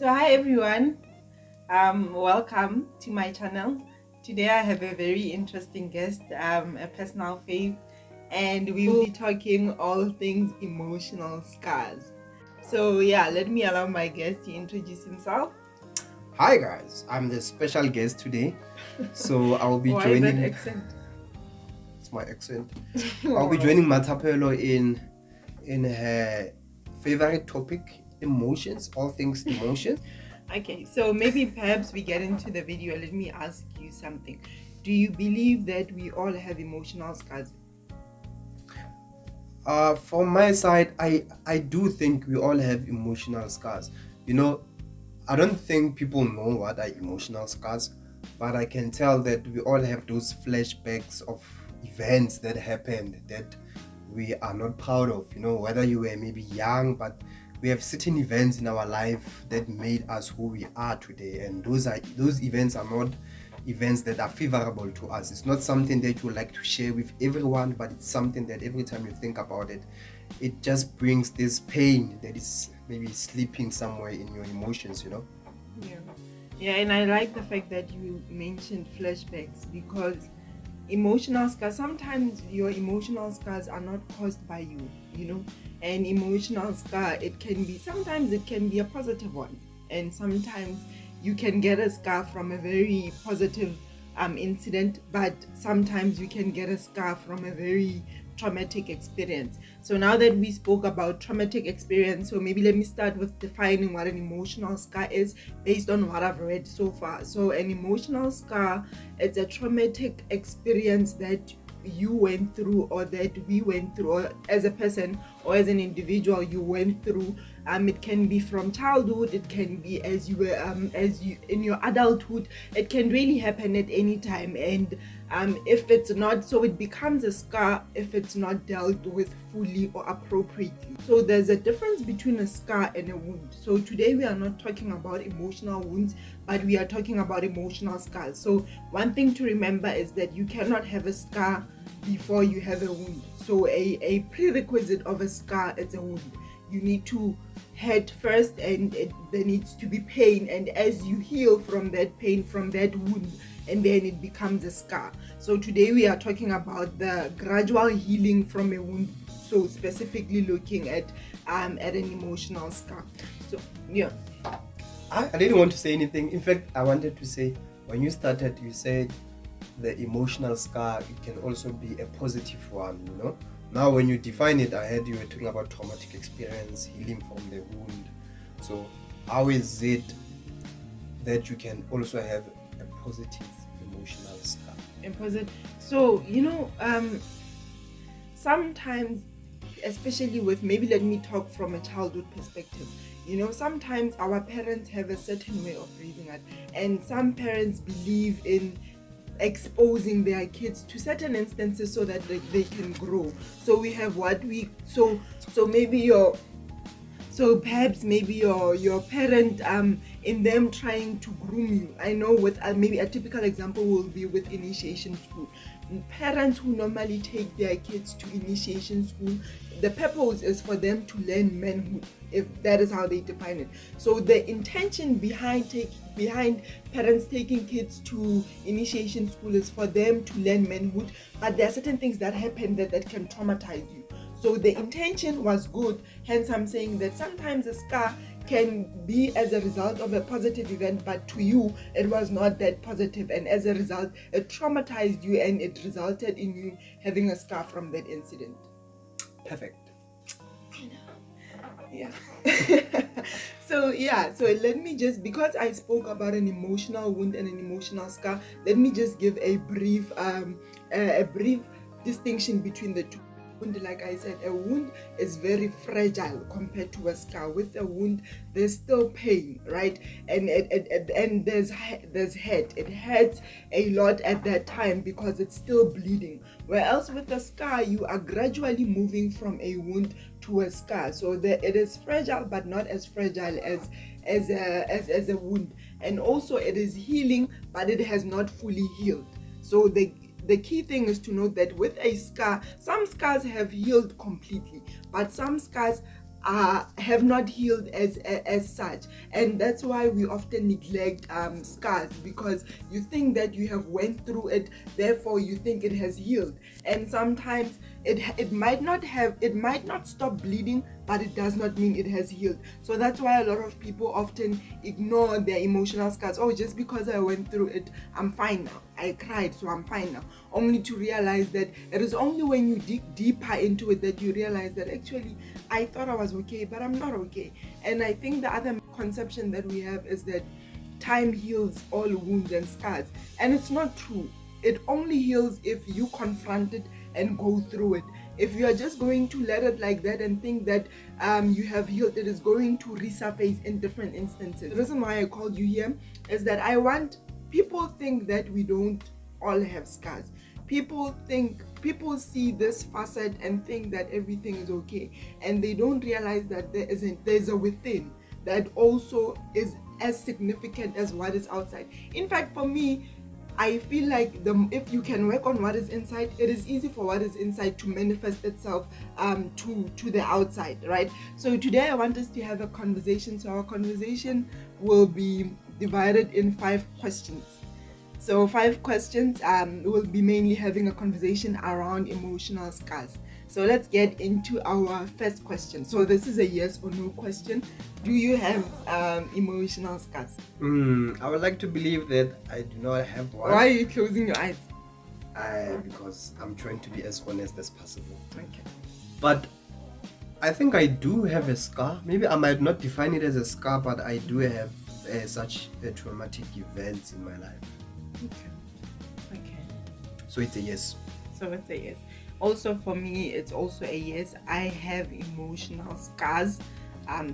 So hi everyone, welcome to my channel. Today I have a very interesting guest, a personal fave, and we will be talking all things emotional scars. So yeah, let me allow my guest to introduce himself. Hi guys, I'm the special guest today. So I'll be Why that joining accent? it's my accent. I'll be joining Matapelo in her favorite topic, emotions, all things emotions. Okay, so maybe perhaps we get into the video. Let me ask you something. Do you believe that we all have emotional scars? From my side, I do think we all have emotional scars. You know, I don't think people know what are emotional scars, but I can tell that we all have those flashbacks of events that happened that we are not proud of. You know, whether you were maybe young, but we have certain events in our life that made us who we are today, and those events are not events that are favorable to us. It's not something that you would like to share with everyone, but it's something that every time you think about it, it just brings this pain that is maybe sleeping somewhere in your emotions, you know. Yeah, and I like the fact that you mentioned flashbacks, because emotional scars, sometimes your emotional scars are not caused by you. An emotional scar, sometimes it can be a positive one, and sometimes you can get a scar from a very positive incident, but sometimes you can get a scar from a very traumatic experience. So now that we spoke about traumatic experience, so maybe let me start with defining what an emotional scar is based on what I've read so far. So an emotional scar, it's a traumatic experience that you went through, or that we went through, or as a person or as an individual you went through. It can be from childhood, it can be as you were as you in your adulthood. It can really happen at any time, and if it's not, so it becomes a scar if it's not dealt with fully or appropriately. So there's a difference between a scar and a wound. So today we are not talking about emotional wounds, but we are talking about emotional scars. So one thing to remember is that you cannot have a scar before you have a wound. So a prerequisite of a scar is a wound. You need to hurt first, and there needs to be pain, and as you heal from that pain, from that wound, and then it becomes a scar. So today we are talking about the gradual healing from a wound, so specifically looking at an emotional scar. So yeah, I didn't want to say anything. In fact, I wanted to say, when you started, you said the emotional scar, it can also be a positive one, you know. Now when you define it, I heard you were talking about traumatic experience, healing from the wound. So how is it that you can also have a positive emotional scar? so sometimes, especially with, maybe let me talk from a childhood perspective. Sometimes our parents have a certain way of raising us, and some parents believe in exposing their kids to certain instances so that they can grow. So we have what we so maybe your so perhaps maybe your parent, in them trying to groom you. I know, with maybe a typical example will be with initiation school. Parents who normally take their kids to initiation school, the purpose is for them to learn manhood, if that is how they define it. So the intention behind parents taking kids to initiation school is for them to learn manhood, but there are certain things that happen that can traumatize you. So the intention was good, hence I'm saying that sometimes a scar can be as a result of a positive event, but to you it was not that positive, and as a result it traumatized you, and it resulted in you having a scar from that incident. Perfect. Yeah. So let me just, because I spoke about an emotional wound and an emotional scar, let me just give a brief distinction between the two. Like I said, a wound is very fragile compared to a scar. With a wound, there's still pain, right? And there's hurt. It hurts a lot at that time because it's still bleeding. Whereas with a scar, you are gradually moving from a wound to a scar. So it is fragile, but not as fragile as a wound. And also it is healing, but it has not fully healed. So the key thing is to note that with a scar, some scars have healed completely, but some scars have not healed as such. And that's why we often neglect scars, because you think that you have went through it, therefore you think it has healed. And sometimes it might not stop bleeding, but it does not mean it has healed. So that's why a lot of people often ignore their emotional scars. Oh, just because I went through it, I'm fine now. I cried, so I'm fine now. Only to realize that it is only when you dig deeper into it that you realize that actually I thought I was okay, but I'm not okay. And I think the other conception that we have is that time heals all wounds and scars. And it's not true. It only heals if you confront it and go through it. If you are just going to let it like that and think that you have healed, it is going to resurface in different instances. The reason why I called you here is that I want people think that we don't all have scars. People see this facet and think that everything is okay, and they don't realize that there's a within that also is as significant as what is outside. In fact, for me, I feel like if you can work on what is inside, it is easy for what is inside to manifest itself to the outside, right? So today I want us to have a conversation. So our conversation will be divided in 5 questions. So 5 questions. We'll be mainly having a conversation around emotional scars. So let's get into our first question. So this is a yes or no question. Do you have emotional scars? I would like to believe that I do not have one. Why are you closing your eyes? Because I'm trying to be as honest as possible. Okay. But I think I do have a scar. Maybe I might not define it as a scar, but I do have such a traumatic events in my life. Okay. So it's a yes. So it's a yes. Also for me, it's also a yes. I have emotional scars.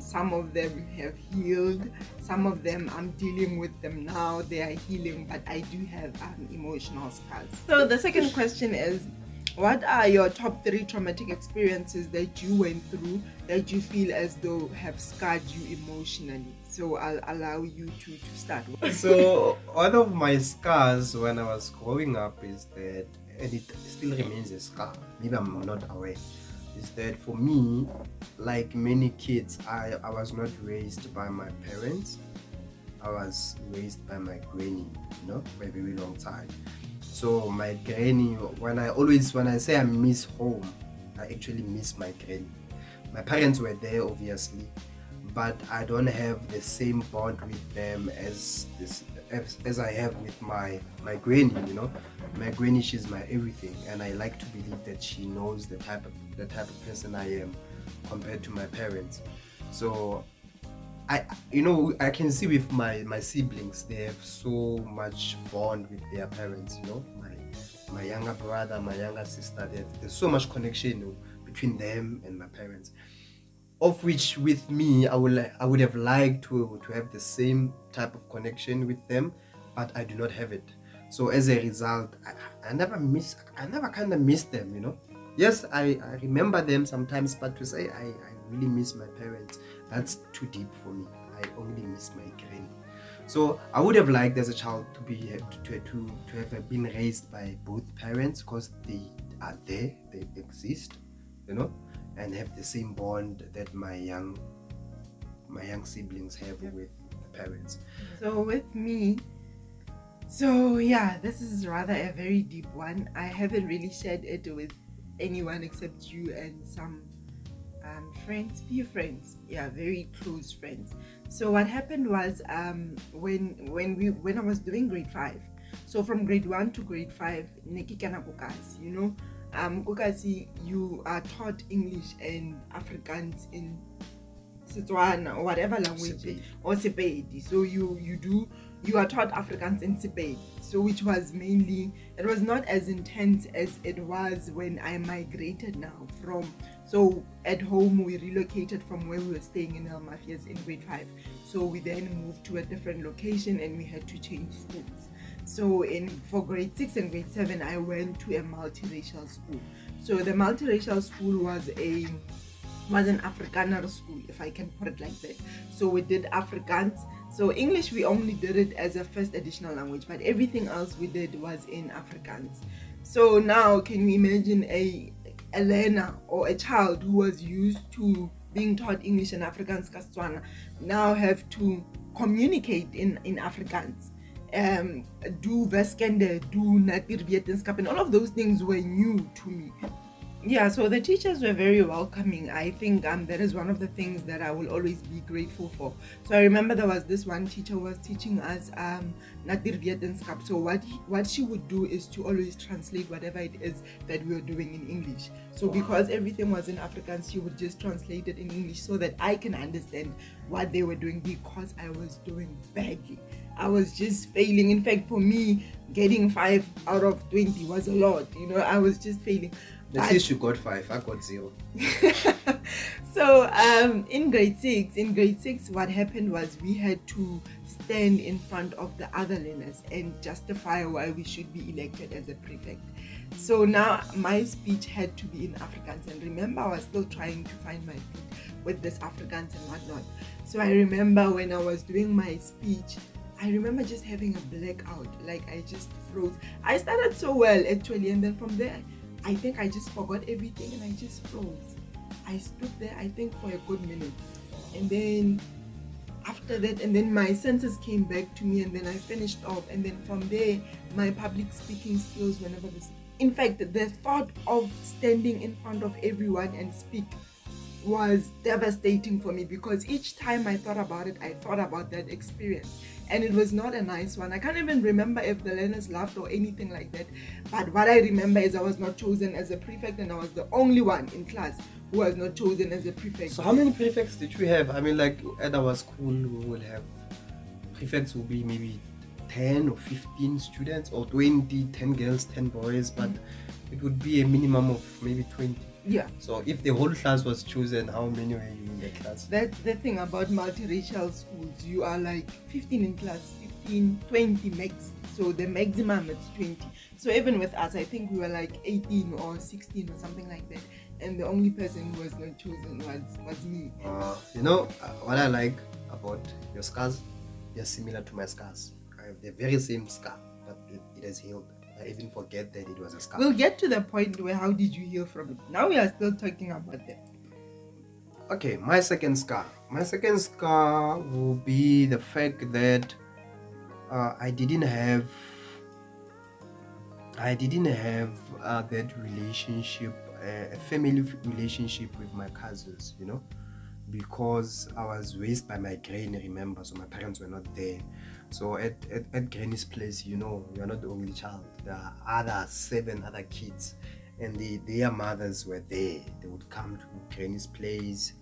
Some of them have healed. Some of them I'm dealing with them now. They are healing, but I do have emotional scars. So the second question is, what are your top 3 traumatic experiences that you went through that you feel as though have scarred you emotionally? So I'll allow you to start. So one of my scars when I was growing up is that, and it still remains a scar, maybe I'm not aware, is that for me, like many kids, I was not raised by my parents. I was raised by my granny, for a very long time. So my granny, when I say I miss home, I actually miss my granny. My parents were there, obviously, but I don't have the same bond with them as I have with my granny. My granny, she's my everything, and I like to believe that she knows the type of person I am compared to my parents. So I can see with my siblings, they have so much bond with their parents. My younger brother, my younger sister, there's so much connection between them and my parents, of which with me I would have liked to have the same type of connection with them, but I do not have it. So as a result, I never kind of miss them. Yes, I remember them sometimes, but to say I really miss my parents, that's too deep for me. I only miss my granny. So I would have liked as a child to have been raised by both parents, because they are there, they exist, and have the same bond that my young siblings have with the parents. So with me, this is rather a very deep one. I haven't really shared it with anyone except you and some few friends, very close friends. So what happened was when I was doing grade 5, so from grade 1 to grade 5, Kukasi, you are taught English and Afrikaans in Setswana or whatever language, or Sepedi. So you are taught Afrikaans in Sepedi. So which was mainly, it was not as intense as it was when I migrated now from. So at home we relocated from where we were staying in El Mafias in grade 5. So we then moved to a different location and we had to change schools. So for grade 6 and grade 7, I went to a multiracial school. So the multiracial school was an Afrikaner school, if I can put it like that. So we did Afrikaans. So English, we only did it as a first additional language, but everything else we did was in Afrikaans. So now, can you imagine a learner or a child who was used to being taught English and Afrikaans ka Setswana now have to communicate in Afrikaans. Do Veskende, do Natir Wetenskap, and all of those things were new to me. Yeah, so the teachers were very welcoming. I think that is one of the things that I will always be grateful for. So I remember there was this one teacher who was teaching us Natir Wetenskap. So what she would do is to always translate whatever it is that we were doing in English. So because everything was in Afrikaans, she would just translate it in English so that I can understand what they were doing, because I was doing badly. I was just failing. In fact, for me, getting 5 out of 20 was a lot. I was just failing. At least you got 5. I got 0. So in grade 6, what happened was we had to stand in front of the other learners and justify why we should be elected as a prefect. So now my speech had to be in Afrikaans, and remember, I was still trying to find my feet with this Afrikaans and whatnot. So I remember when I was doing my speech, I remember just having a blackout. Like, I just froze. I started so well actually, and then from there I think I just forgot everything and I just froze. I stood there, I think, for a good minute, and then after that, and then my senses came back to me, and then I finished off, and then from there my public speaking skills whenever this, in fact, the thought of standing in front of everyone and speak was devastating for me, because each time I thought about it, I thought about that experience, and it was not a nice one. I can't even remember if the learners laughed or anything like that, but what I remember is I was not chosen as a prefect, and I was the only one in class who was not chosen as a prefect. So how many prefects did you have? I mean, like, at our school we will have prefects will be maybe 10 or 15 students, or 20, 10 girls, 10 boys, but it would be a minimum of maybe 20. Yeah. So if the whole class was chosen, how many were you in the class? That's the thing about multiracial schools. You are like 15 in class, 15, 20 max. So the maximum is 20. So even with us, I think we were like 18 or 16 or something like that. And the only person who was not chosen was me. What I like about your scars, they're similar to my scars. I have the very same scar, but it has healed. I even forget that it was a scar. We'll get to the point where how did you heal from it. Now we are still talking about that. Okay, my second scar. My second scar will be the fact that I didn't have that relationship, a family relationship with my cousins, because I was raised by my granny, remember, so my parents were not there. So at granny's place, you're not the only child. There are 7 other kids, and their mothers were there. They would come to granny's place,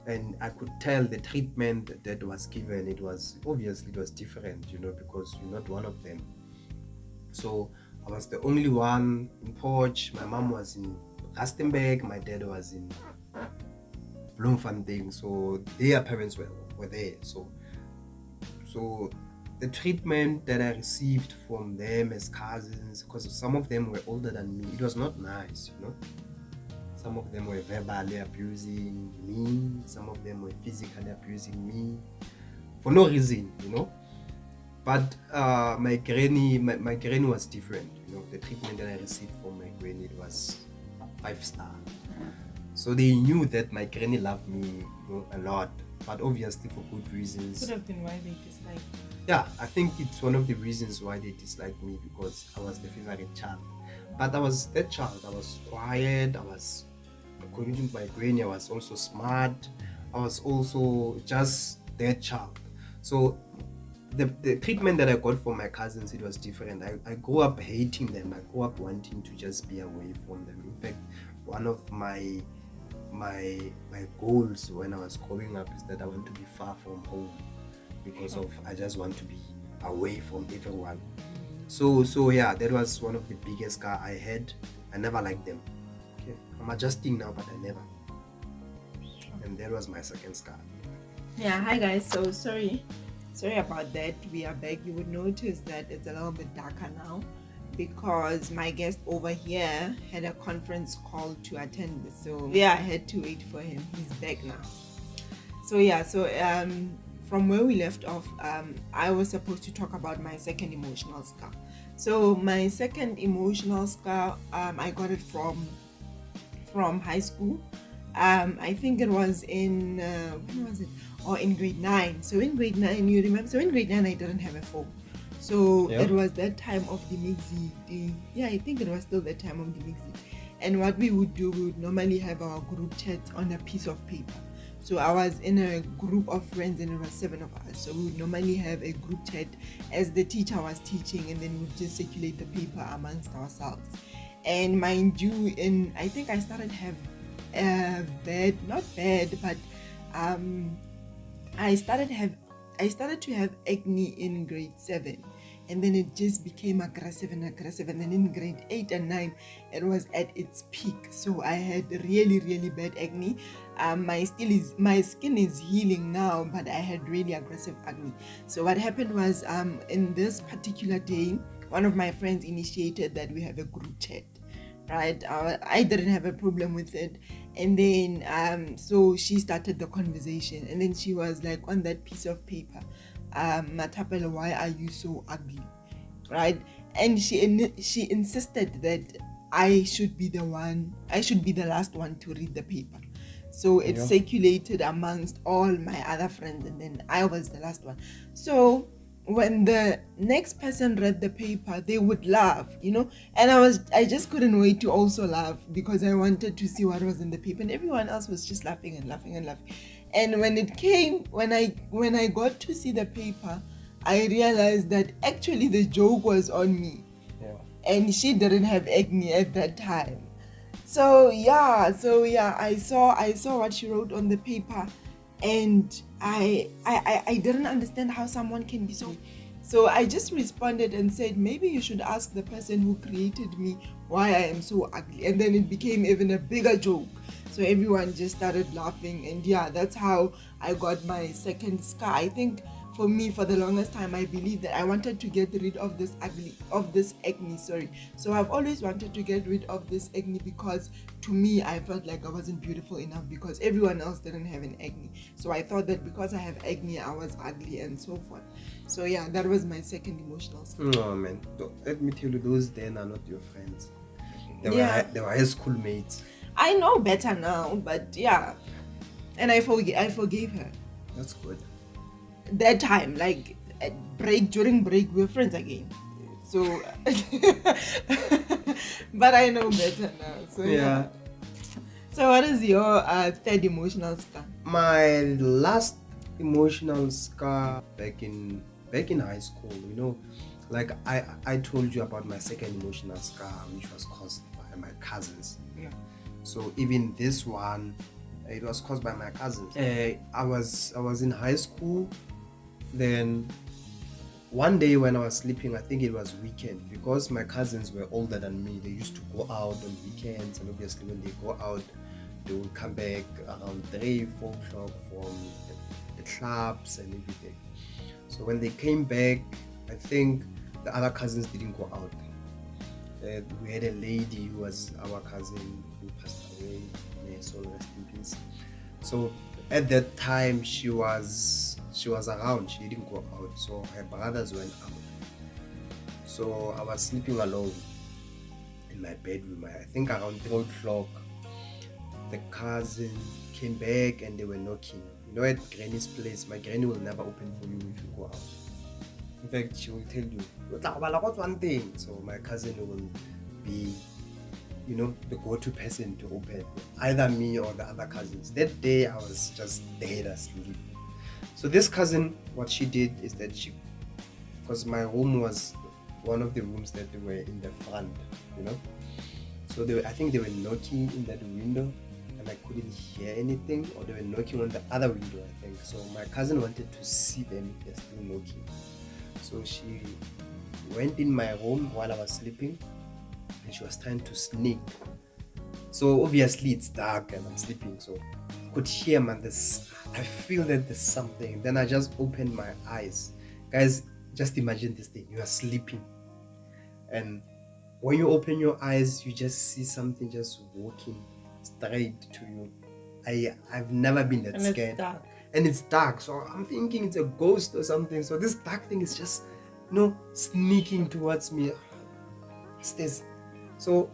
and I could tell the treatment that was given, it was different, because you're not one of them. So I was the only one in Poch. My mom was in Rustenburg, my dad was in Bloemfontein, so their parents were there. So the treatment that I received from them as cousins, because some of them were older than me, it was not nice, Some of them were verbally abusing me, some of them were physically abusing me for no reason, But my granny was different, The treatment that I received from my granny, it was 5-star. So they knew that my granny loved me, a lot, but obviously for good reasons. Could have been why they disliked. Yeah, I think it's one of the reasons why they disliked me, because I was the favorite child. But I was that child. I was quiet. According to my granny, I was also smart. I was also just that child. So the treatment that I got from my cousins, it was different. I grew up hating them. I grew up wanting to just be away from them. In fact, one of my goals when I was growing up is that I want to be far from home, because I just want to be away from everyone. So yeah, that was one of the biggest scar I had. I never liked them. Okay, I'm adjusting now, but I never. And that was my second scar. Yeah, hi guys. So sorry about that. We are back. You would notice that it's a little bit darker now, because my guest over here had a conference call to attend. So yeah, I had to wait for him. He's back now. From where we left off, I was supposed to talk about my second emotional scar. So my second emotional scar, I got it from high school. I think it was in when was it? Or in grade 9. So in grade 9, you remember? So in grade 9, I didn't have a phone. So Yeah. it was that time of the Mixi. Yeah, I think it was still that time of the Mixi. And what we would do, we would normally have our group chat on a piece of paper. So I was in a group of friends and it was 7 of us. So we would normally have a group chat as the teacher was teaching, and then we'd just circulate the paper amongst ourselves. And mind you, in I think I started have bad, not bad, but um I started have I started to have acne in grade 7, and then it just became aggressive and aggressive, and then in grade 8 and 9 it was at its peak. So I had really really bad acne. My skin is healing now, but I had really aggressive acne. So what happened was, in this particular day, one of my friends initiated that we have a group chat, right? I didn't have a problem with it. And then so she started the conversation, and then she was like, on that piece of paper, Matapela, why are you so ugly, right? And she insisted that I should be the last one to read the paper. So it Yeah. circulated amongst all my other friends, and then I was the last one. So when the next person read the paper, they would laugh, and I just couldn't wait to also laugh, because I wanted to see what was in the paper, and everyone else was just laughing and laughing and laughing. And when I got to see the paper, I realized that actually the joke was on me, Yeah. and she didn't have acne at that time. So yeah, I saw what she wrote on the paper, and I didn't understand how someone can be so I just responded and said, maybe you should ask the person who created me why I am so ugly. And then it became even a bigger joke. So everyone just started laughing, and yeah, that's how I got my second scar. I think for me, for the longest time, I believed that I wanted to get rid of this acne, sorry. So I've always wanted to get rid of this acne, because to me, I felt like I wasn't beautiful enough, because everyone else didn't have an acne. So I thought that because I have acne, I was ugly and so forth. So yeah, that was my second emotional scar. No, man. Let me tell you, those then are not your friends. Yeah, They were high school mates. I know better now, but yeah, and I forgave her. That's good. That time, like at during break, we were friends again. So, but I know better now. So yeah. So what is your third emotional scar? My last emotional scar back in high school, like I told you about my second emotional scar, which was caused by my cousins. Yeah. So even this one, it was caused by my cousins. I was in high school. Then one day when I was sleeping, I think it was weekend, because my cousins were older than me. They used to go out on weekends, and obviously when they go out, they will come back around 3-4 o'clock from the clubs and everything. So when they came back, I think the other cousins didn't go out. We had a lady who was our cousin who passed away. May her soul rest in peace. So at that time she was around. She didn't go out, so her brothers went out. So I was sleeping alone in my bedroom. I think around 3 o'clock, the cousin came back and they were knocking. At Granny's place, my granny will never open for you if you go out. In fact, she will tell you, what's one thing? So my cousin will be, the go-to person to open, either me or the other cousins. That day, I was just dead asleep. So this cousin, what she did is that because my room was one of the rooms that they were in the front, So I think they were knocking in that window, and I couldn't hear anything, or they were knocking on the other window, I think. So my cousin wanted to see them if they're still knocking. So she went in my room while I was sleeping, and she was trying to sneak. So obviously it's dark and I'm sleeping, so I could hear, man, I feel that there's something. Then I just opened my eyes. Guys, just imagine this thing. You are sleeping, and when you open your eyes, you just see something just walking straight to you. I've never been that scared. It's dark. And it's dark, so I'm thinking it's a ghost or something. So this dark thing is just, sneaking towards me. What's this? So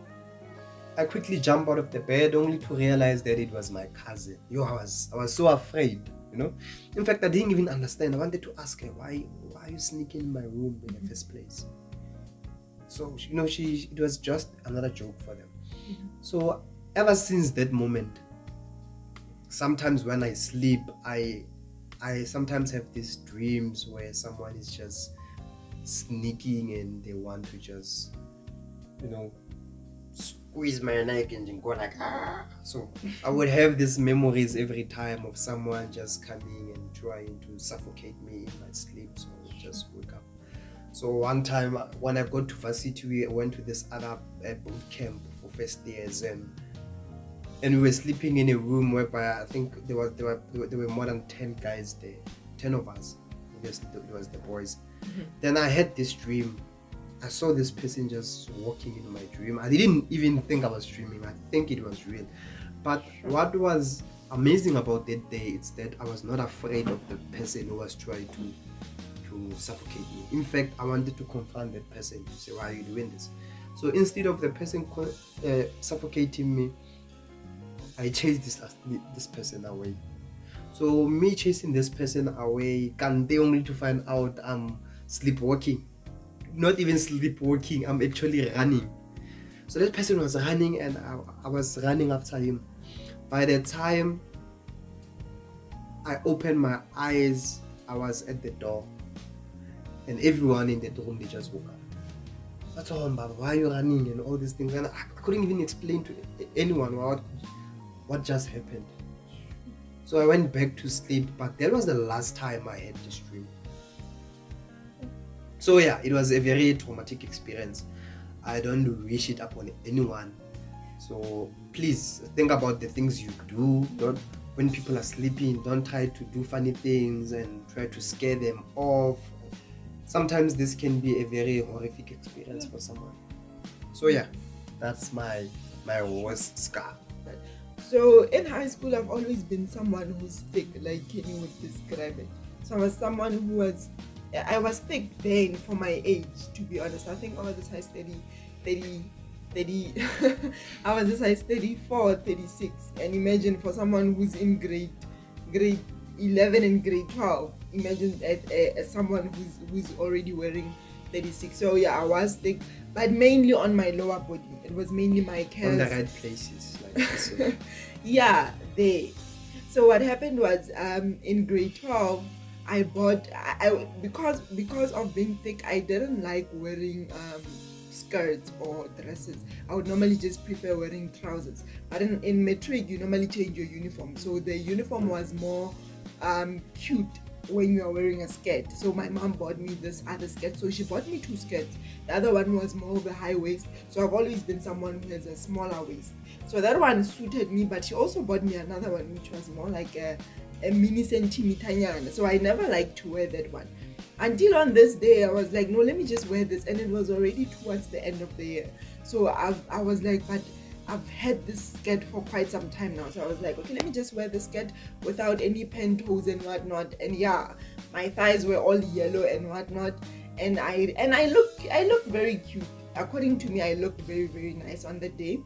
I quickly jump out of the bed only to realize that it was my cousin. I was so afraid, you know. In fact, I didn't even understand. I wanted to ask her, why are you sneaking in my room in the first place? So, it was just another joke for them. So ever since that moment, sometimes when I sleep, I sometimes have these dreams where someone is just sneaking and they want to just, squeeze my neck and go like, ah. So I would have these memories every time of someone just coming and trying to suffocate me in my sleep. So I would just wake up. So one time when I got to varsity, I went to this other boot camp for first years, and we were sleeping in a room whereby I think there were more than 10 guys there, 10 of us. Obviously, it was the boys. Then I had this dream. I saw this person just walking in my dream. I didn't even think I was dreaming. I think it was real. But what was amazing about that day is that I was not afraid of the person who was trying to suffocate me. In fact, I wanted to confront that person to say, why are you doing this? So instead of the person suffocating me, I chased this person away. So me chasing this person away, can they only to find out I'm sleepwalking? Not even sleepwalking, I'm actually running. So that person was running and I was running after him. By the time I opened my eyes, I was at the door. And everyone in that room, they just woke up. That's all, Baba, why are you running and all these things? And I couldn't even explain to anyone what just happened. So I went back to sleep, but that was the last time I had this dream. So yeah, it was a very traumatic experience. I don't wish it upon anyone. So please think about the things you do. Don't, when people are sleeping, don't try to do funny things and try to scare them off. Sometimes this can be a very horrific experience for someone. So yeah, that's my worst scar. So in high school, I've always been someone who's thick, like Kenny would describe it. So I was someone I was thick then for my age, to be honest. I think I was a size 30, I was a size 34, 36. And imagine for someone who's in grade 11 and grade 12, imagine as someone who's already wearing 36. So yeah, I was thick, but mainly on my lower body. It was mainly my calves. On the right places, like this. Yeah, they. So what happened was, in grade 12, I bought. Because of being thick, I didn't like wearing skirts or dresses. I would normally just prefer wearing trousers. But in matric, you normally change your uniform. So the uniform was more cute when you are wearing a skirt. So my mom bought me this other skirt. So she bought me two skirts. The other one was more of a high waist. So I've always been someone who has a smaller waist. So that one suited me, but she also bought me another one which was more like a mini centimeter. So I never liked to wear that one. Until on this day, I was like, no, let me just wear this. And it was already towards the end of the year. So I was like, but I've had this skirt for quite some time now. So I was like, okay, let me just wear the skirt without any pantyhose and whatnot. And yeah, my thighs were all yellow and whatnot. And I looked very cute. According to me, I looked very, very nice on that day.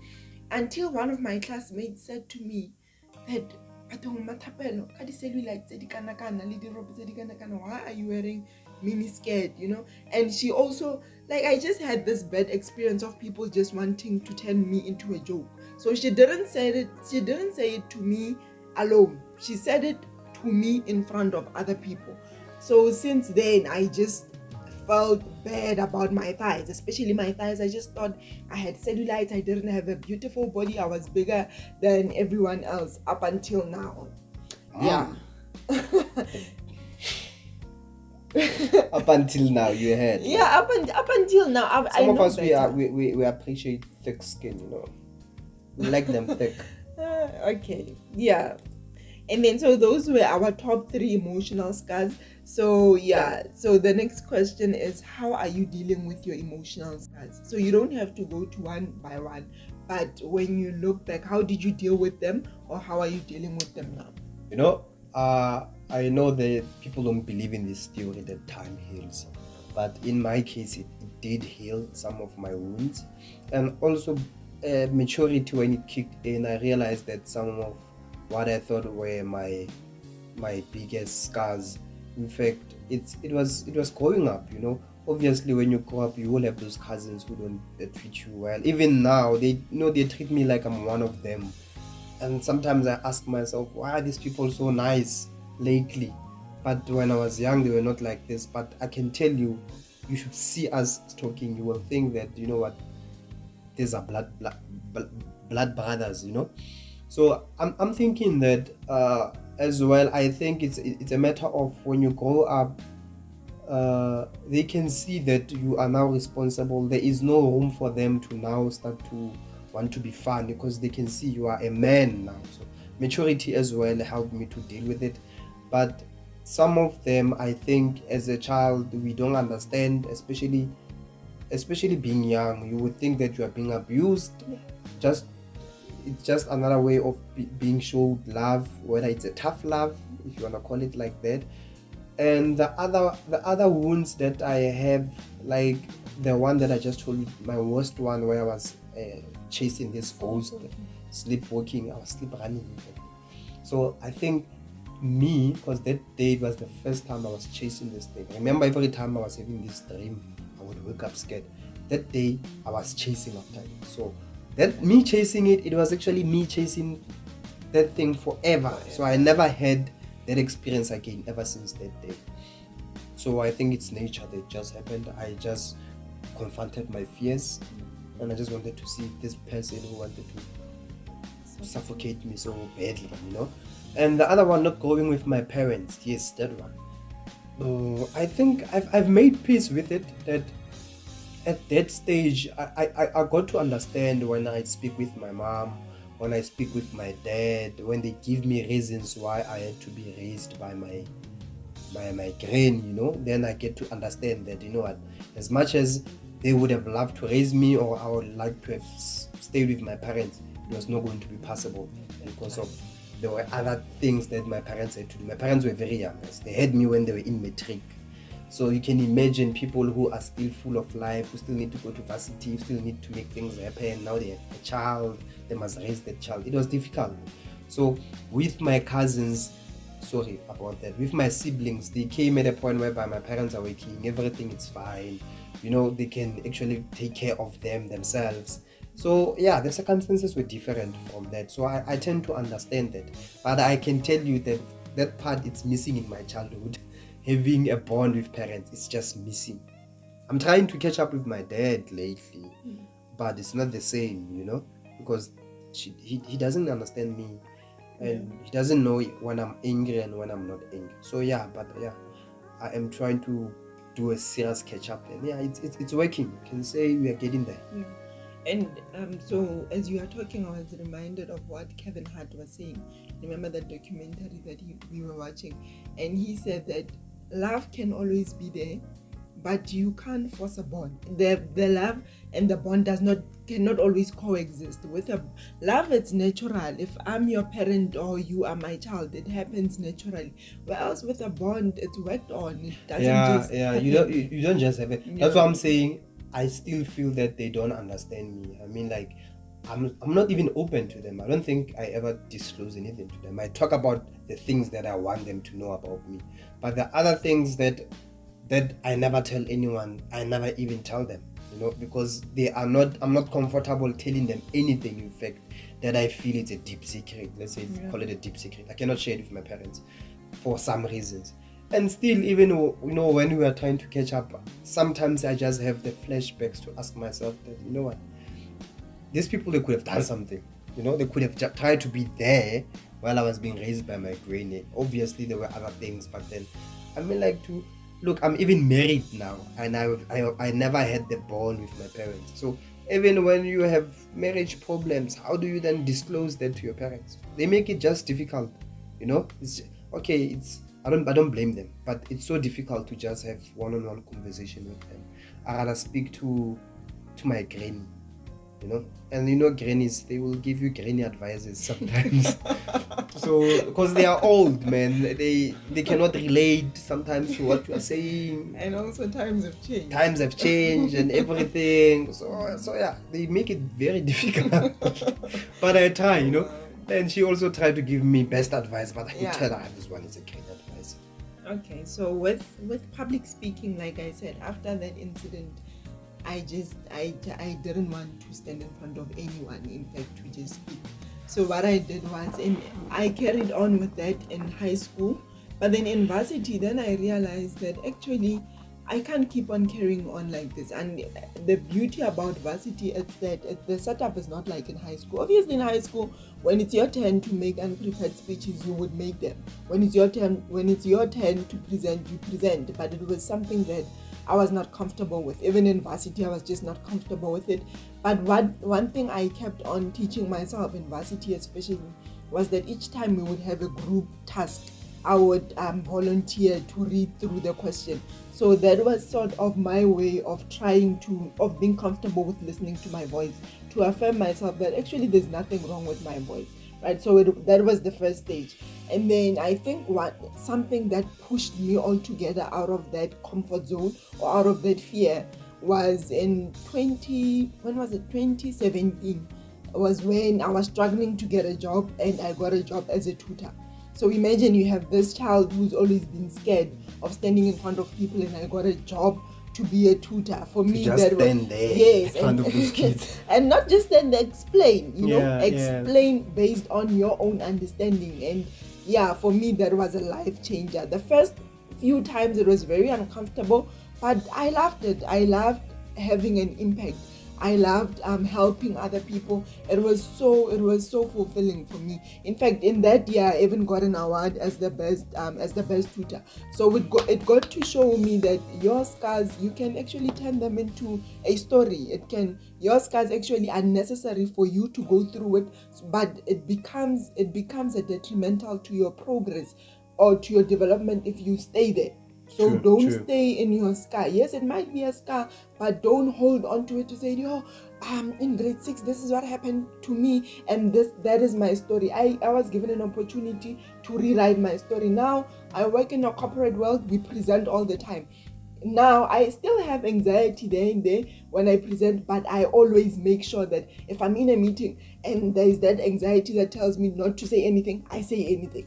Until one of my classmates said to me that, why are you wearing mini skirt, And she also, like, I just had this bad experience of people just wanting to turn me into a joke. So she didn't say it to me alone. She said it to me in front of other people. So since then, I just felt bad about my thighs, especially my thighs. I just thought I had cellulite. I didn't have a beautiful body. I was bigger than everyone else up until now. Yeah. Up until now, you had. Yeah, up until now. Some of us we appreciate thick skin, We like them thick. Okay. Yeah. And then, so those were our top 3 emotional scars. So yeah, so the next question is, how are you dealing with your emotional scars? So you don't have to go to one by one, but when you look back, how did you deal with them, or how are you dealing with them now? I know that people don't believe in this theory that time heals, but in my case, it did heal some of my wounds. And also, maturity, when it kicked in, I realized that some of what I thought were my biggest scars, in fact, it was growing up. Obviously, when you grow up, you will have those cousins who don't treat you well. Even now, they treat me like I'm one of them. And sometimes I ask myself, why are these people so nice lately? But when I was young, they were not like this. But I can tell you, you should see us talking. You will think that, you know what, these are blood brothers. So I'm thinking that as well. I think it's a matter of, when you grow up, they can see that you are now responsible. There is no room for them to now start to want to be fun, because they can see you are a man now. So maturity as well helped me to deal with it. But some of them, I think, as a child, we don't understand, especially being young. You would think that you are being abused. Just It's just another way of being showed love, whether it's a tough love, if you want to call it like that. And the other wounds that I have, like the one that I just told you, my worst one, where I was chasing this ghost, sleepwalking, I was sleep running. So I think because that day was the first time I was chasing this thing. I remember every time I was having this dream, I would wake up scared. That day I was chasing after it. So that me chasing it was actually me chasing that thing forever. So I never had that experience again ever since that day. So I think it's nature that just happened. I just confronted my fears, and I just wanted to see this person who wanted to suffocate me so badly. And the other one, not going with my parents. Yes, that one. I think I've made peace with it. That at that stage, I got to understand when I speak with my mom, when I speak with my dad, when they give me reasons why I had to be raised by my grain, then I get to understand that, what, as much as they would have loved to raise me, or I would like to have stayed with my parents, it was not going to be possible, because of there were other things that my parents had to do. My parents were very young. They had me when they were in matric. So you can imagine people who are still full of life, who still need to go to varsity, who still need to make things happen. Now they have a child, they must raise that child. It was difficult. So with my cousins, sorry about that, with my siblings, they came at a point whereby my parents are working, everything is fine. They can actually take care of them themselves. So yeah, the circumstances were different from that. So I tend to understand that. But I can tell you that that part, it's missing in my childhood. Having a bond with parents, it's just missing. I'm trying to catch up with my dad lately, but it's not the same, because he doesn't understand me, and he doesn't know when I'm angry and when I'm not angry. So yeah, but yeah, I am trying to do a serious catch up, and yeah, it's working. You can say we are getting there. Yeah. And so as you are talking, I was reminded of what Kevin Hart was saying. Remember that documentary that we were watching, and he said that love can always be there, but you can't force a bond. The love and the bond cannot always coexist. With a love, it's natural. If I'm your parent or you are my child, it happens naturally. Whereas with a bond, it's worked on. It doesn't just happen. You don't just have it. That's what I'm saying. I still feel that they don't understand me. I mean, like, I'm not even open to them. I don't think I ever disclose anything to them. I talk about the things that I want them to know about me, but the other things that I never tell anyone, I never even tell them, because I'm not comfortable telling them anything, in fact, that I feel it's a deep secret. Let's say, call it a deep secret. I cannot share it with my parents for some reasons. And still, even when we are trying to catch up, sometimes I just have the flashbacks to ask myself that, what, these people, they could have done something. They could have tried to be there while I was being raised by my granny. Obviously, there were other things, but then, I mean, like, look, I'm even married now, and I never had the bond with my parents. So even when you have marriage problems, how do you then disclose that to your parents? They make it just difficult. It's okay. I don't blame them, but it's so difficult to just have one-on-one conversation with them. I rather speak to my granny. And grannies, they will give you granny advices sometimes. So because they are old, man, they cannot relate sometimes to what you are saying, and also times have changed and everything. So yeah, they make it very difficult. But I try, and she also tried to give me best advice, but I could tell her this one is a great advice. Okay, so with public speaking, like I said, after that incident, I didn't want to stand in front of anyone, in fact, to just speak. So what I did was, I carried on with that in high school, but then in varsity, then I realized that actually I can't keep on carrying on like this. And the beauty about varsity is that the setup is not like in high school. Obviously in high school, when it's your turn to make unprepared speeches, you would make them. When it's your turn to present, you present. But it was something that I was not comfortable with. Even in varsity, I was just not comfortable with it. But one thing I kept on teaching myself in varsity especially was that each time we would have a group task, I would volunteer to read through the question. So that was sort of my way of of being comfortable with listening to my voice, to affirm myself that actually there's nothing wrong with my voice, right? So that was the first stage. And then I think something that pushed me altogether out of that comfort zone or out of that fear was in 2017 was when I was struggling to get a job, and I got a job as a tutor. So imagine you have this child who's always been scared of standing in front of people, and I got a job to be a tutor. For me, just that stand was, there yes, in front of those kids. And not just stand there, explain, explain based on your own understanding. And yeah, for me, that was a life changer. The first few times it was very uncomfortable, but I loved it. I loved having an impact. I loved helping other people. It was so fulfilling for me. In fact, in that year, I even got an award as the best tutor. So it got to show me that your scars, you can actually turn them into a story. Your scars actually are necessary for you to go through it, but it becomes a detrimental to your progress or to your development if you stay there. So don't stay in your scar. Yes, it might be a scar, but don't hold on to it to say, in grade 6, this is what happened to me, and that is my story. I was given an opportunity to rewrite my story. Now I work in a corporate world. We present all the time. Now I still have anxiety there and there when I present, but I always make sure that if I'm in a meeting and there is that anxiety that tells me not to say anything, I say anything.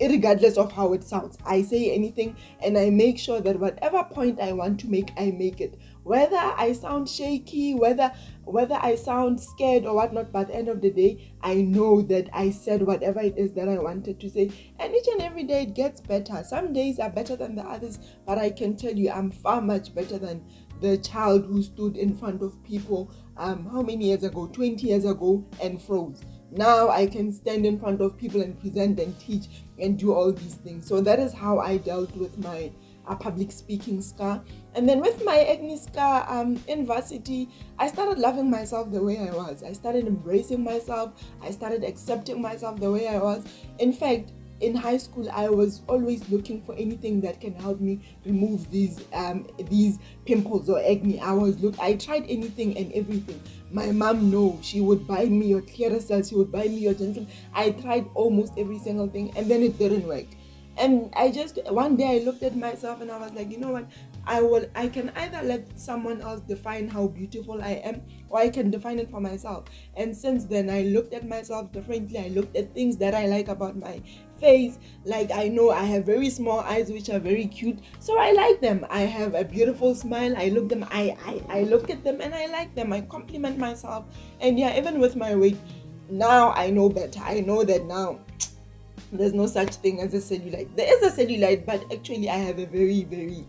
Irregardless of how it sounds, I say anything, and I make sure that whatever point I want to make, I make it. Whether I sound shaky, whether I sound scared or whatnot, but at the end of the day, I know that I said whatever it is that I wanted to say. And each and every day it gets better. Some days are better than the others, but I can tell you I'm far much better than the child who stood in front of people how many years ago, 20 years ago, and froze. Now I can stand in front of people and present and teach and do all these things. So that is how I dealt with my public speaking scar. And then with my acne scar in varsity, I started loving myself the way I was. I started embracing myself. I started accepting myself the way I was. In fact, in high school, I was always looking for anything that can help me remove these pimples or acne. I tried anything and everything. My mom knows. She would buy me your Clearasil, she would buy me your Gentle. I tried almost every single thing, and then it didn't work. And one day I looked at myself and I was like, you know what? I can either let someone else define how beautiful I am, or I can define it for myself. And since then, I looked at myself differently. I looked at things that I like about my face. Like, I know I have very small eyes, which are very cute, so I like them. I have a beautiful smile. I look at them and I like them. I compliment myself. And yeah, even with my weight, now I know better. I know that now there's no such thing as a cellulite. There is a cellulite, but actually I have a very, very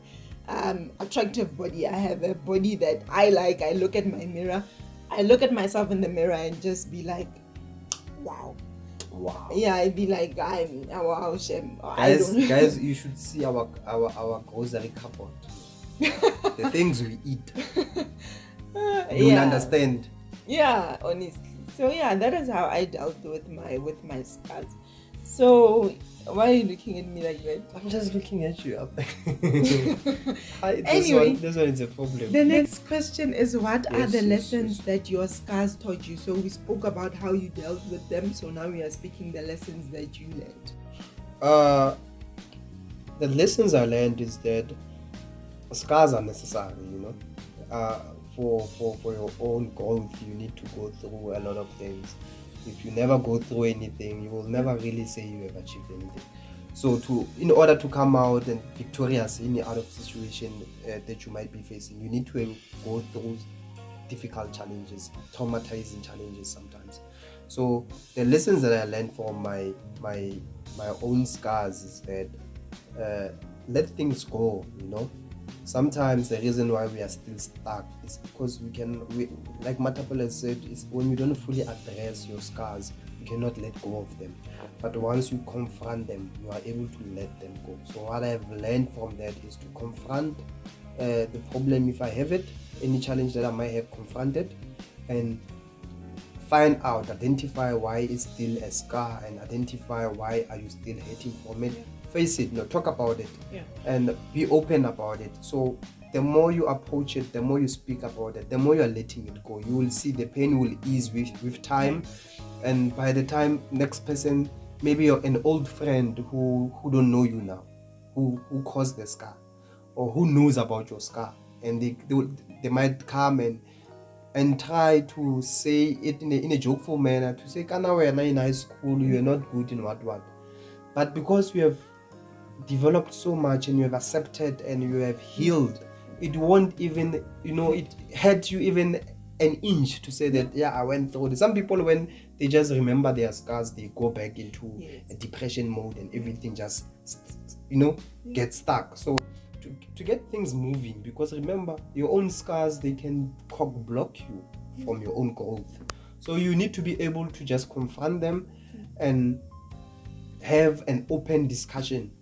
attractive body. I have a body that I like. I look at my mirror. I look at myself in the mirror and just be like, wow. Yeah, I'd be like, wow, Shem. Guys, you should see our grocery cupboard. The things we eat. You'll understand. Yeah, honestly. So yeah, that is how I dealt with my scars. So Why are you looking at me like that? I'm just looking at you. Anyway, this one is a problem. the next question is, what are Yes, the yes, lessons yes. that your scars taught you? So we spoke about how you dealt with them. So now we are speaking the lessons that you learned. Uh, the lessons I learned is that scars are necessary, for your own growth. You need to go through a lot of things. If you never go through anything, you will never really say you have achieved anything. So in order to come out and victorious in the out of situation that you might be facing, you need to go through difficult challenges, traumatizing challenges sometimes. So the lessons that I learned from my own scars is that let things go. Sometimes the reason why we are still stuck is because like Matapel has said, is when you don't fully address your scars, you cannot let go of them. But once you confront them, you are able to let them go. So what I've learned from that is to confront the problem if I have it, any challenge that I might have confronted, and find out, identify why it's still a scar, and identify why are you still hating from it. Face it, talk about it, and be open about it. So the more you approach it, the more you speak about it, the more you are letting it go, you will see the pain will ease with time. And by the time next person, maybe you're an old friend who don't know you now, who caused the scar, or who knows about your scar, and they might come and try to say it in a jokeful manner, to say, Kana, we're in high school, you're not good in what. But because you have developed so much and you have accepted and you have healed, it won't even, it hurt you even an inch to say that, yeah, I went through this. Some people, when they just remember their scars, they go back into a depression mode and everything just, gets stuck. So to get things moving, because remember, your own scars, they can block you from your own growth. So you need to be able to just confront them and have an open discussion,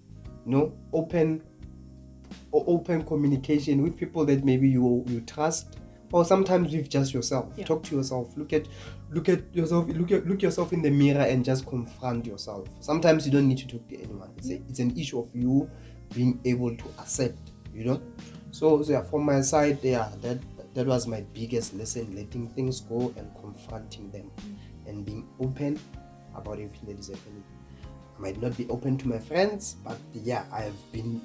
open communication with people that maybe you trust, or sometimes with just yourself. Talk to yourself, look at yourself, look yourself in the mirror and just confront yourself. Sometimes you don't need to talk to anyone. It's an issue of you being able to accept, so yeah, from my side, that was my biggest lesson: letting things go and confronting them, and being open about everything that is happening. I might not be open to my friends, but yeah, I have been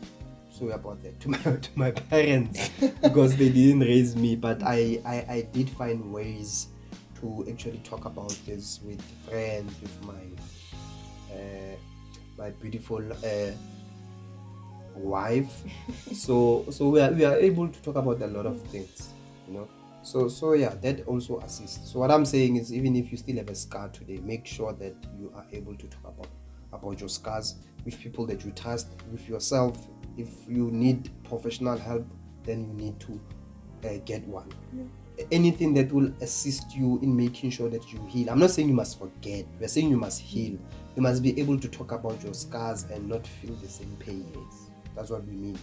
sorry about that to my parents because they didn't raise me, but I did find ways to actually talk about this with friends, with my beautiful wife. so we are able to talk about a lot of things, so yeah, that also assists. So what I'm saying is, even if you still have a scar today, make sure that you are able to talk about your scars with people that you trust, with yourself. If you need professional help, then you need to get one. Anything that will assist you in making sure that you heal. I'm not saying you must forget, we're saying you must heal. You must be able to talk about your scars and not feel the same pain. That's what we mean.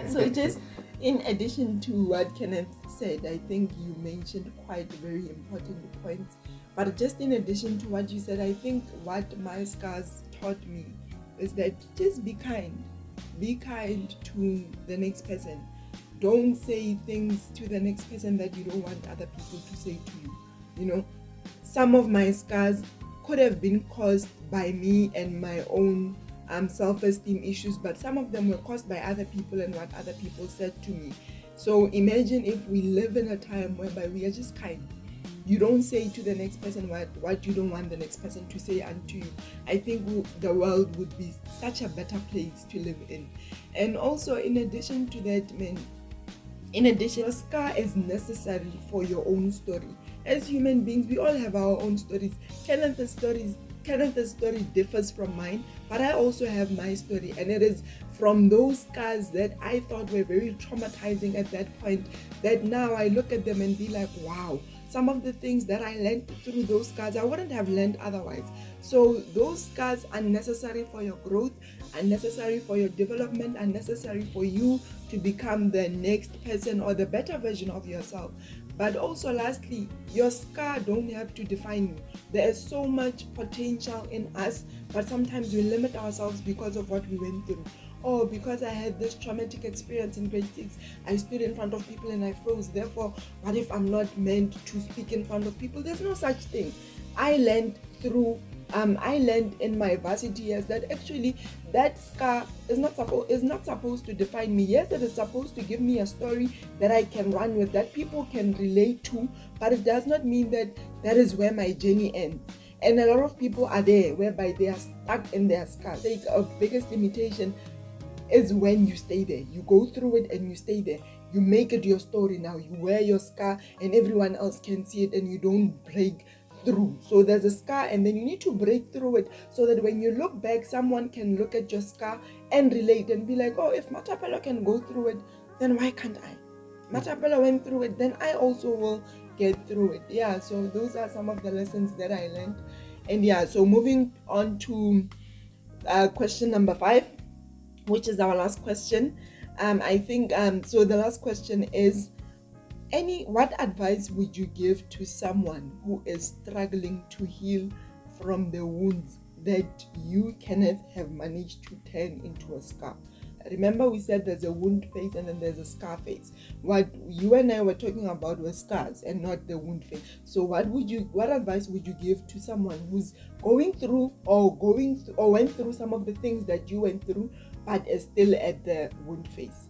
So just in addition to what Kenneth said, I think you mentioned quite very important points. But just in addition to what you said, I think what my scars taught me is that just be kind. Be kind to the next person. Don't say things to the next person that you don't want other people to say to you. Some of my scars could have been caused by me and my own self-esteem issues, but some of them were caused by other people and what other people said to me. So imagine if we live in a time whereby we are just kind. You don't say to the next person what you don't want the next person to say unto you. I think the world would be such a better place to live in. And also, in addition to that, a scar is necessary for your own story. As human beings, we all have our own stories. Kenneth's story differs from mine, but I also have my story, and it is from those scars that I thought were very traumatizing at that point that now I look at them and be like, wow, some of the things that I learned through those scars I wouldn't have learned otherwise. So those scars are necessary for your growth, are necessary for your development, are necessary for you to become the next person or the better version of yourself. But also lastly, your scar don't have to define you. There is so much potential in us, but sometimes we limit ourselves because of what we went through. Oh, because I had this traumatic experience in grade 6, I stood in front of people and I froze. Therefore, what if I'm not meant to speak in front of people? There's no such thing. I learned in my varsity years that actually that scar is not supposed to define me. Yes, it is supposed to give me a story that I can run with, that people can relate to, but it does not mean that that is where my journey ends. And a lot of people are there whereby they are stuck in their scar. The biggest limitation is when you stay there. You go through it and you stay there. You make it your story now. You wear your scar and everyone else can see it, and you don't break through. So there's a scar and then you need to break through it so that when you look back, someone can look at your scar and relate and be like, oh, if Matapela can go through it, then why can't I? Matapela went through it, then I also will get through it. Yeah, so those are some of the lessons that I learned. And yeah, so moving on to question number 5, which is our last question. I think so the last question is, what advice would you give to someone who is struggling to heal from the wounds that you, Kenneth, have managed to turn into a scar? Remember, we said there's a wound phase and then there's a scar phase. What you and I were talking about were scars and not the wound phase. So what advice would you give to someone who's going through or went through some of the things that you went through, but is still at the wound phase?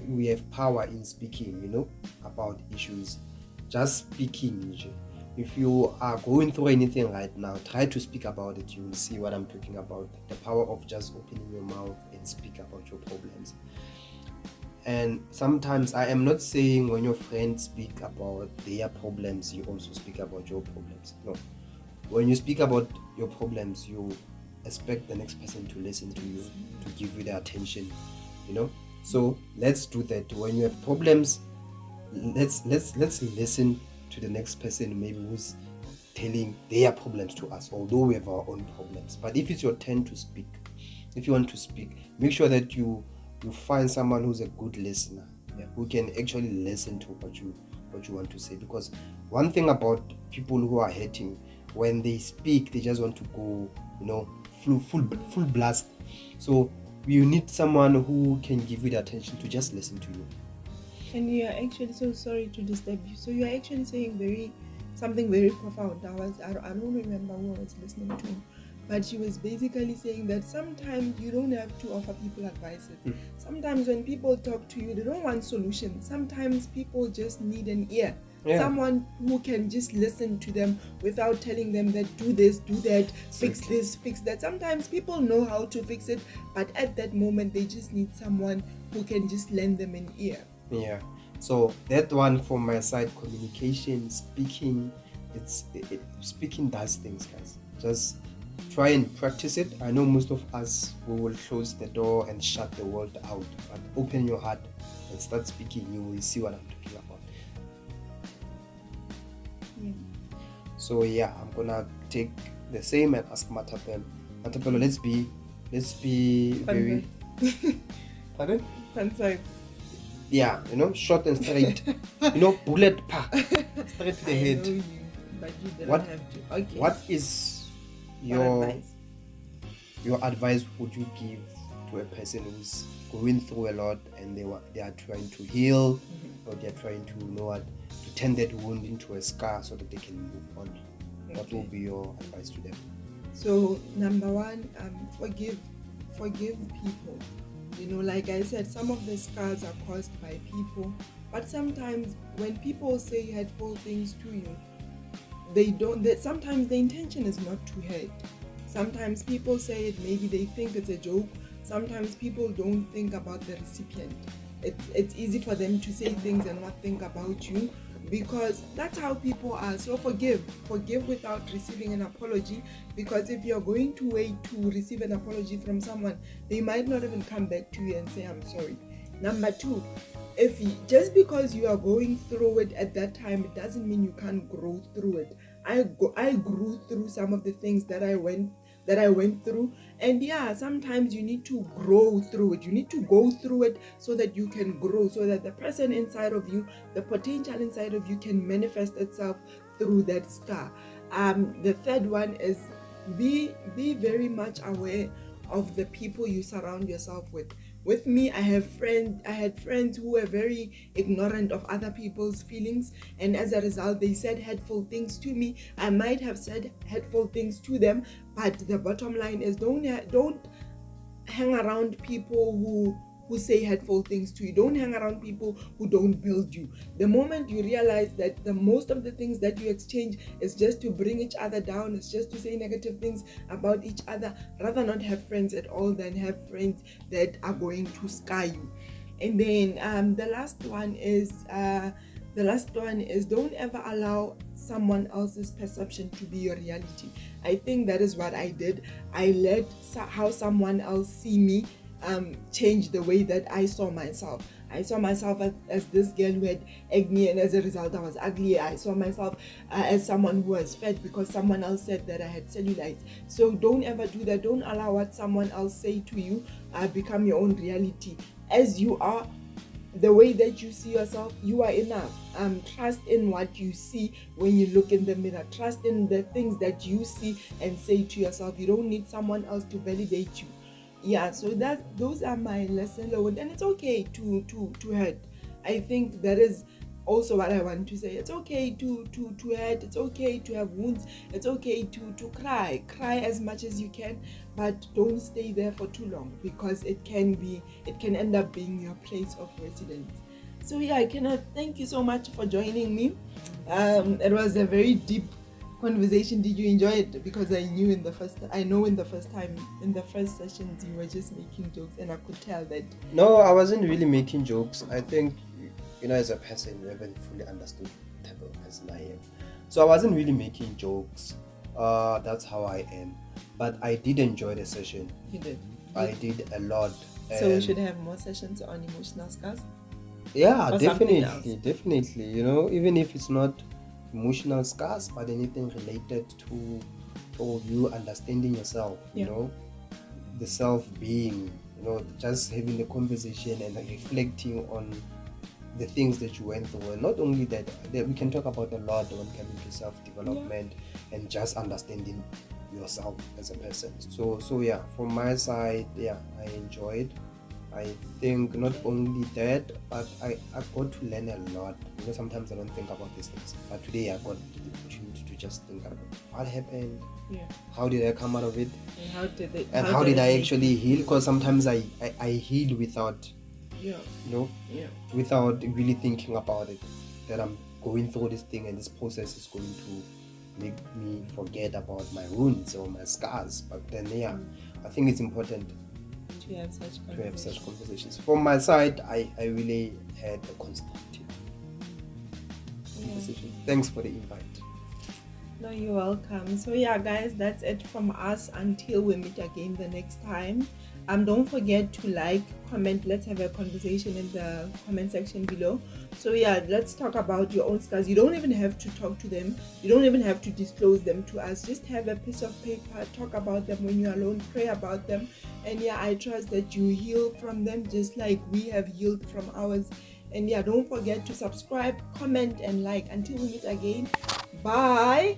We have power in speaking, about issues. Just speaking. If you are going through anything right now, try to speak about it. You will see what I'm talking about. The power of just opening your mouth and speak about your problems. And sometimes I am not saying when your friends speak about their problems, you also speak about your problems. No. When you speak about your problems, you expect the next person to listen to you, to give you the attention, So let's do that. When you have problems, let's listen to the next person, maybe who's telling their problems to us, although we have our own problems. But if it's your turn to speak, if you want to speak, make sure that you find someone who's a good listener, who can actually listen to what you want to say. Because one thing about people who are hurting, when they speak, they just want to go, full blast. So you need someone who can give you the attention to just listen to you. And you are actually, so sorry to disturb you, so you are actually saying something very profound. I don't remember who I was listening to, but she was basically saying that sometimes you don't have to offer people advices. Sometimes when people talk to you, they don't want solutions. Sometimes people just need an ear. Someone who can just listen to them without telling them that do this, do that, fix this, fix that. Sometimes people know how to fix it, but at that moment they just need someone who can just lend them an ear. Yeah, so that one from my side, communication, speaking, speaking does things, guys. Just try and practice it. I know most of us, we will close the door and shut the world out, but open your heart and start speaking. You will see what I'm talking about. So I'm gonna take the same and ask Matapelo. Matapelo, let's be very pardon? Concise. Yeah, short and straight. Bullet straight to the head. I know you, but you didn't have to. Okay. What is your advice would you give to a person who's going through a lot and they are trying to heal, or they are trying to to turn that wound into a scar so that they can move on? What will be your advice to them? So number 1, forgive people. Like I said, some of the scars are caused by people, but sometimes when people say hurtful things to you, sometimes the intention is not to hurt. Sometimes people say it, maybe they think it's a joke. Sometimes people don't think about the recipient. It's easy for them to say things and not think about you, because that's how people are. So forgive without receiving an apology, because if you're going to wait to receive an apology from someone, they might not even come back to you and say I'm sorry. Number 2, just because you are going through it at that time, it doesn't mean you can't grow through it. I grew through some of the things that I went that I went through. And yeah, sometimes you need to grow through it. You need to go through it so that you can grow, so that the person inside of you, the potential inside of you, can manifest itself through that scar. The third one is be very much aware of the people you surround yourself with. With me, I had friends who were very ignorant of other people's feelings, and as a result they said hurtful things to me. I might have said hurtful things to them, but the bottom line is don't hang around people who say hurtful things to you. Don't hang around people who don't build you. The moment you realize that the most of the things that you exchange is just to bring each other down, it's just to say negative things about each other, rather not have friends at all than have friends that are going to scar you. And then the last one is don't ever allow someone else's perception to be your reality. I think that is what I did. I let how someone else see me change the way that I saw myself. I saw myself as this girl who had acne, and as a result I was ugly. I saw myself as someone who was fat because someone else said that I had cellulite. So don't ever do that. Don't allow what someone else say to you become your own reality. As you are, the way that you see yourself, you are enough. Trust in what you see when you look in the mirror. Trust in the things that you see and say to yourself. You don't need someone else to validate you. Yeah, so those are my lessons learned, and it's okay to hurt. I think that is also what I want to say. It's okay to hurt. It's okay to have wounds. It's okay to cry as much as you can, but don't stay there for too long, because it can end up being your place of residence. So yeah, Kenneth, thank you so much for joining me. It was a very deep conversation. Did you enjoy it? Because I know in the first sessions you were just making jokes, and I could tell that. No, I wasn't really making jokes. I think, as a person, you haven't fully understood the type of person I am. So I wasn't really making jokes. That's how I am. But I did enjoy the session. You did. I did a lot. So we should have more sessions on emotional scars. Yeah, or definitely. Even if it's not emotional scars, but anything related to you understanding yourself, the self-being, just having the conversation and reflecting on the things that you went through. And not only that, we can talk about a lot when coming to self-development and just understanding yourself as a person. So yeah, from my side, I enjoyed. I think not only that, but I got to learn a lot. Sometimes I don't think about these things, but today I got the opportunity to just think about what happened, how did I come out of it, and how did I actually heal? Because sometimes I heal without, without really thinking about it, that I'm going through this thing and this process is going to make me forget about my wounds or my scars. But then I think it's important to have such conversations. From my side, I really had a constructive conversation. Thanks for the invite. No, you're welcome. So yeah, guys, that's it from us until we meet again the next time. Don't forget to like, comment. Let's have a conversation in the comment section below. So yeah, let's talk about your own scars. You don't even have to talk to them. You don't even have to disclose them to us. Just have a piece of paper, talk about them when you're alone, pray about them. And yeah, I trust that you heal from them just like we have healed from ours. And yeah, don't forget to subscribe, comment, and like. Until we meet again, bye.